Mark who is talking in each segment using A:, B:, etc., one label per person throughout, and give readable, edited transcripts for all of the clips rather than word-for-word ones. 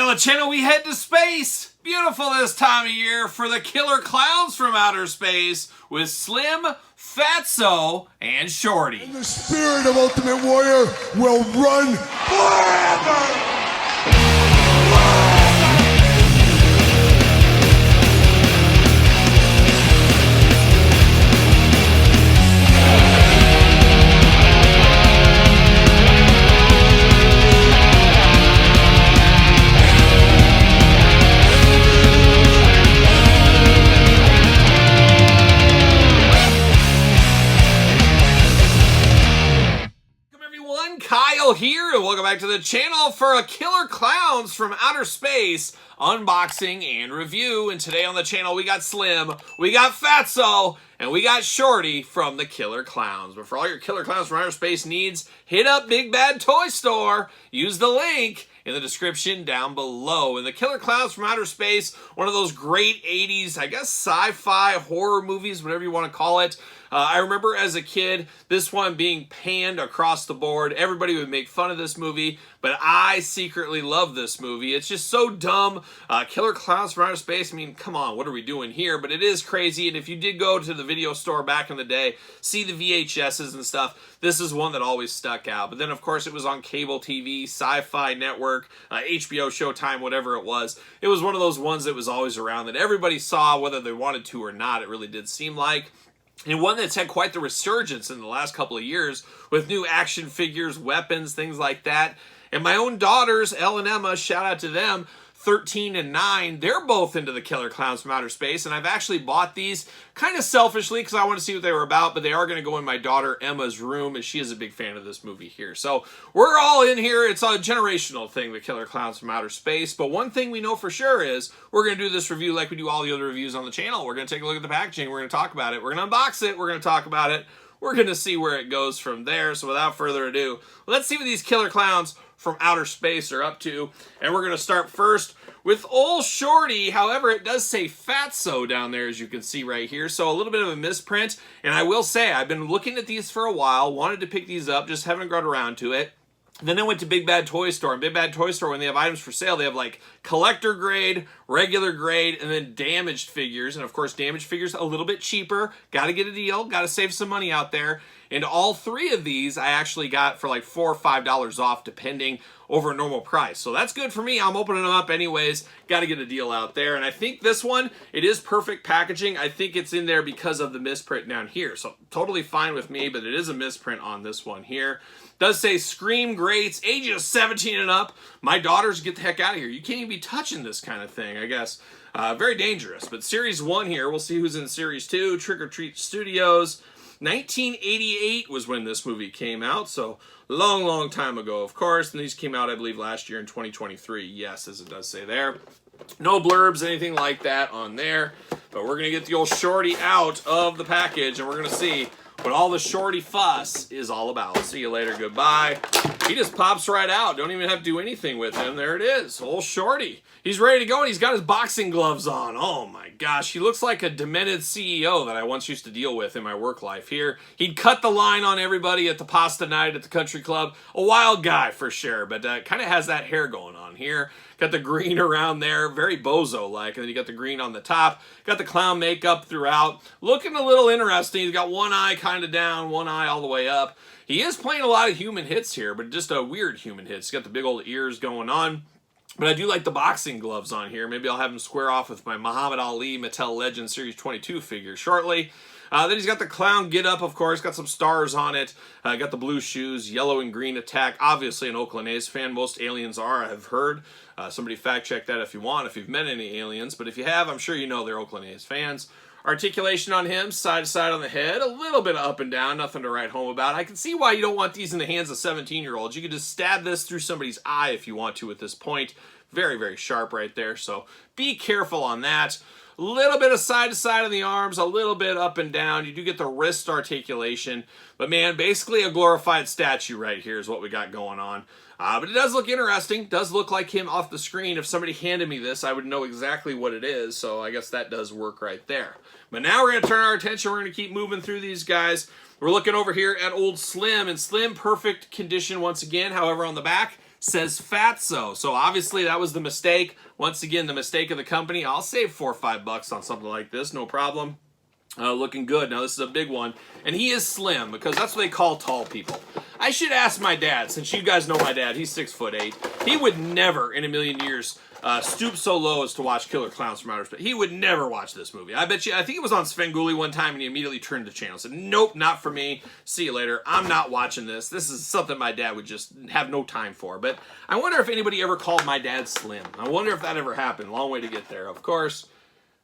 A: on the channel, we head to space. Beautiful this time of year for the killer clowns from outer space with Slim, Fatso, and Shorty.
B: And the spirit of Ultimate Warrior will run forever!
A: Kyle here, and welcome back to the channel for a Killer Clowns from Outer Space unboxing and review. And today on the channel we got Slim, we got Fatso, and we got Shorty from the Killer Clowns. But for all your Killer Clowns from Outer Space needs, hit up Big Bad Toy Store. Use the link in the description down below. And the Killer Clowns from Outer Space, one of those great 80s, I guess, sci-fi horror movies, whatever you want to call it. I remember as a kid, this one being panned across the board. Everybody would make fun of this movie, but I secretly love this movie. It's just so dumb. Killer Clowns from Outer Space, I mean, come on, what are we doing here? But it is crazy, and if you did go to the video store back in the day, see the VHSs and stuff, this is one that always stuck out. But then, of course, it was on cable TV, Sci-Fi Network, HBO, Showtime, whatever it was. It was one of those ones that was always around that everybody saw, whether they wanted to or not, it really did seem like. And one that's had quite the resurgence in the last couple of years with new action figures, weapons, things like that. And my own daughters, Elle and Emma, shout out to them, 13 and 9, they're both into the Killer Clowns from Outer Space, and I've actually bought these kind of selfishly because I want to see what they were about, but they are going to go in my daughter Emma's room, and she is a big fan of this movie here. So we're all in here. It's a generational thing, the Killer Clowns from Outer Space, but one thing we know for sure is we're going to do this review like we do all the other reviews on the channel. We're going to take a look at the packaging. We're going to talk about it. We're going to unbox it. We're going to talk about it. We're going to see where it goes from there. So without further ado, let's see what these Killer Clowns from Outer Space are up to. And we're going to start first with old Shorty. However, it does say Fatso down there, as you can see right here. So a little bit of a misprint. And I will say, I've been looking at these for a while, wanted to pick these up, just haven't got around to it. Then I went to Big Bad Toy Store, and Big Bad Toy Store, when they have items for sale, they have like collector grade, regular grade, and then damaged figures. And of course, damaged figures a little bit cheaper. Got to get a deal, got to save some money out there. And all three of these I actually got for like $4 or $5 off, depending, over a normal price. So that's good for me. I'm opening them up anyways. Got to get a deal out there. And I think this one, it is perfect packaging. I think it's in there because of the misprint down here. So totally fine with me, but it is a misprint on this one here. Does say Scream Greats, ages 17 and up. My daughters, get the heck out of here. You can't even be touching this kind of thing, I guess. Very dangerous. But Series 1 here, we'll see who's in Series 2. Trick or Treat Studios. 1988 was when this movie came out, so long, long time ago, of course. And these came out, I believe, last year in 2023. Yes, as it does say there. No blurbs, anything like that on there. But we're going to get the old Shorty out of the package, and we're going to see what all the Shorty fuss is all about. See you later. Goodbye. He just pops right out. Don't even have to do anything with him. There it is. Old Shorty. He's ready to go, and he's got his boxing gloves on. Oh, my gosh. He looks like a demented CEO that I once used to deal with in my work life here. He'd cut the line on everybody at the pasta night at the country club. A wild guy, for sure, but kind of has that hair going on here. Got the green around there, very bozo-like, and then you got the green on the top. Got the clown makeup throughout. Looking a little interesting. He's got one eye kind of down, one eye all the way up. He is playing a lot of human hits here, but just a weird human hits. He's got the big old ears going on. But I do like the boxing gloves on here. Maybe I'll have him square off with my Muhammad Ali Mattel Legends Series 22 figure shortly. Then he's got the clown get-up, of course. Got some stars on it. Got the blue shoes, yellow and green attack. Obviously an Oakland A's fan. Most aliens are, I have heard. Somebody fact-check that if you want, if you've met any aliens. But if you have, I'm sure you know they're Oakland A's fans. Articulation on him, side to side on the head. A little bit of up and down, nothing to write home about. I can see why you don't want these in the hands of 17-year-olds. You could just stab this through somebody's eye if you want to at this point. Very, very sharp right there, so be careful on that. A little bit of side to side on the arms, a little bit up and down. You do get the wrist articulation, but man, basically a glorified statue right here is what we got going on. But it does look interesting. Does look like him off the screen. If somebody handed me this, I would know exactly what it is, so I guess that does work right there. But now we're going to turn our attention. We're going to keep moving through these guys. We're looking over here at old Slim, and Slim, perfect condition once again. However, on the back, says Fatso. So obviously that was the mistake. Once again, the mistake of the company. I'll save $4 or $5 on something like this, no problem. Looking good. Now this is a big one, and he is slim because that's what they call tall people. I should ask my dad, since you guys know my dad, he's 6'8". He would never in a million years stoop so low as to watch Killer Klowns from Outer Space. He would never watch this movie. I bet you, I think it was on Svengoolie one time, and he immediately turned the channel and said, nope, not for me. See you later. I'm not watching this. This is something my dad would just have no time for. But I wonder if anybody ever called my dad slim. I wonder if that ever happened. Long way to get there, of course.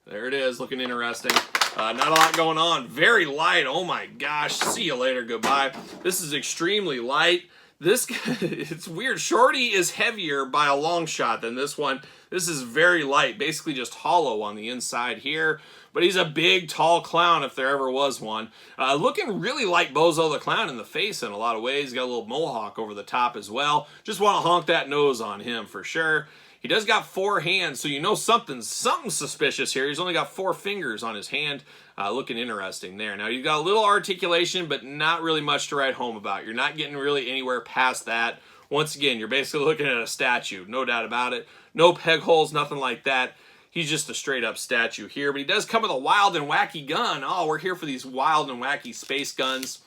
A: There it is, looking interesting. Not a lot going on. Very light. Oh my gosh. See you later. Goodbye. This is extremely light. This, it's weird. Shorty is heavier by a long shot than this one. This is very light. Basically just hollow on the inside here. But he's a big, tall clown if there ever was one. Looking really like Bozo the Clown in the face in a lot of ways. He's got a little mohawk over the top as well. Just want to honk that nose on him for sure. He does got 4 hands, so you know something's suspicious here. He's only got 4 fingers on his hand. Looking interesting there. Now, you've got a little articulation, but not really much to write home about. You're not getting really anywhere past that. Once again, you're basically looking at a statue, no doubt about it. No peg holes, nothing like that. He's just a straight-up statue here, but he does come with a wild and wacky gun. Oh, we're here for these wild and wacky space guns.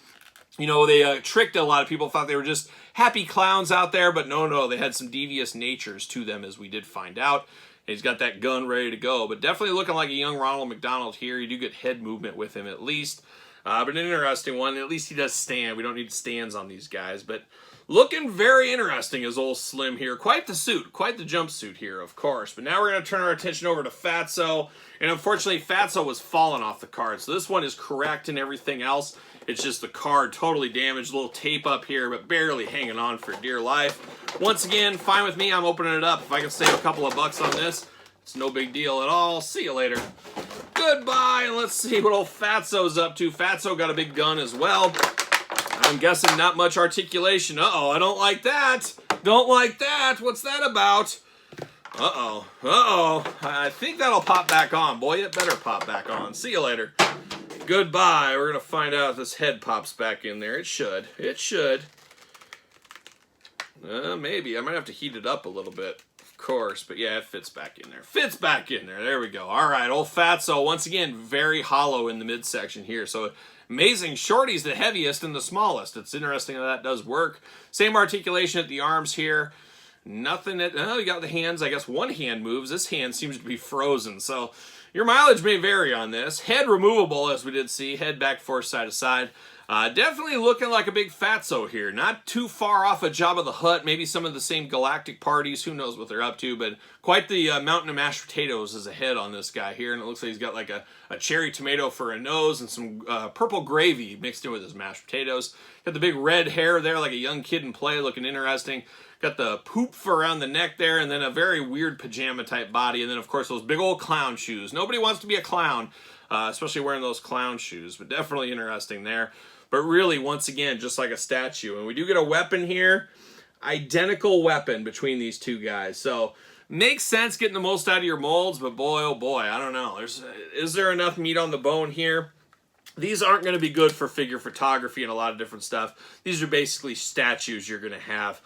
A: You know, they tricked a lot of people, thought they were just happy clowns out there, but no, they had some devious natures to them, as we did find out. And he's got that gun ready to go, but definitely looking like a young Ronald McDonald here. You do get head movement with him at least, but an interesting one. At least he does stand. We don't need stands on these guys, but looking very interesting as old Slim here. Quite the suit, quite the jumpsuit here, of course. But now we're going to turn our attention over to Fatso, and unfortunately, Fatso was falling off the card, so this one is correct and everything else. It's just the card totally damaged, a little tape up here, but barely hanging on for dear life. Once again, fine with me. I'm opening it up. If I can save a couple of bucks on this, it's no big deal at all. See you later. Goodbye, and let's see what old Fatso's up to. Fatso got a big gun as well. I'm guessing not much articulation. Uh-oh, I don't like that. Don't like that. What's that about? Uh-oh. I think that'll pop back on. Boy, it better pop back on. See you later. Goodbye. We're going to find out if this head pops back in there. It should. It should. Maybe. I might have to heat it up a little bit, of course. But yeah, it fits back in there. Fits back in there. There we go. All right, old Fatso, once again, very hollow in the midsection here. So amazing. Shorty's the heaviest and the smallest. It's interesting how that does work. Same articulation at the arms here. Nothing at... Oh, you got the hands. I guess one hand moves. This hand seems to be frozen. So your mileage may vary on this. Head removable, as we did see. Head back, forth, side to side. Definitely looking like a big Fatso here. Not too far off of Jabba the Hutt. Maybe some of the same galactic parties. Who knows what they're up to. But quite the mountain of mashed potatoes is a head on this guy here. And it looks like he's got like a cherry tomato for a nose and some purple gravy mixed in with his mashed potatoes. Got the big red hair there like a young kid in play. Looking interesting. Got the poop for around the neck there, and then a very weird pajama-type body, and then, of course, those big old clown shoes. Nobody wants to be a clown, especially wearing those clown shoes, but definitely interesting there. But really, once again, just like a statue. And we do get a weapon here. Identical weapon between these two guys. So, makes sense getting the most out of your molds, but boy, oh boy, I don't know. Is there enough meat on the bone here? These aren't going to be good for figure photography and a lot of different stuff. These are basically statues you're going to have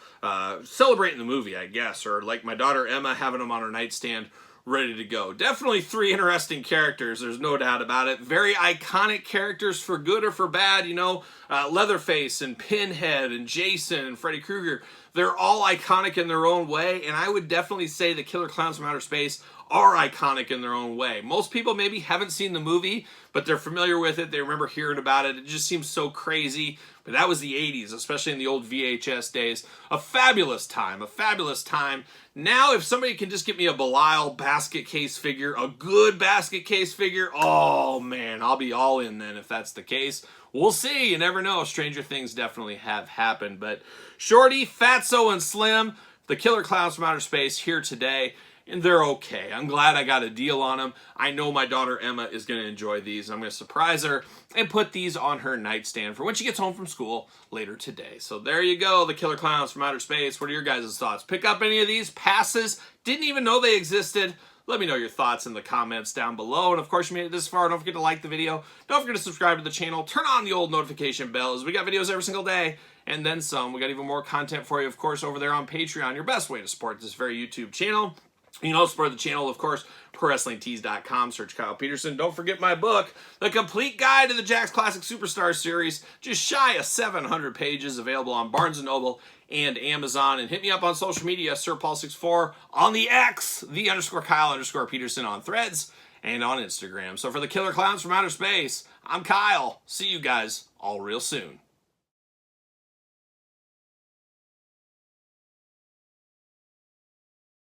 A: celebrating the movie, I guess. Or like my daughter Emma, having them on her nightstand ready to go. Definitely 3 interesting characters. There's no doubt about it. Very iconic characters for good or for bad. You know, Leatherface and Pinhead and Jason and Freddy Krueger. They're all iconic in their own way. And I would definitely say the Killer Klowns from Outer Space are iconic in their own way. Most people maybe haven't seen the movie, but they're familiar with it. They remember hearing about it. It just seems so crazy. But that was the 80s, especially in the old VHS days. A fabulous time. A fabulous time. Now, if somebody can just get me a Belial basket case figure, a good basket case figure, oh man, I'll be all in then if that's the case. We'll see. You never know. Stranger things definitely have happened. But Shorty, Fatso, and Slim, the Killer Klowns from Outer Space, here today. And they're okay. I'm glad I got a deal on them. I know my daughter Emma is going to enjoy these. I'm going to surprise her and put these on her nightstand for when she gets home from school later today. So there you go, the Killer Klowns from Outer Space. What are your guys' thoughts? Pick up any of these? Passes? Didn't even know they existed? Let me know your thoughts in the comments down below. And of course, you made it this far. Don't forget to like the video. Don't forget to subscribe to the channel. Turn on the old notification bell as we got videos every single day. and then some. We got even more content for you, of course, over there on Patreon, your best way to support this very YouTube channel. You can also support the channel, of course, ProWrestlingTees.com. Search Kyle Peterson. Don't forget my book, The Complete Guide to the Jakks Classic Superstars Series. Just shy of 700 pages, available on Barnes & Noble and Amazon. And hit me up on social media, SirPaul64 on the X, _Kyle_Peterson on Threads and on Instagram. So for the Killer Clowns from Outer Space, I'm Kyle. See you guys all real soon.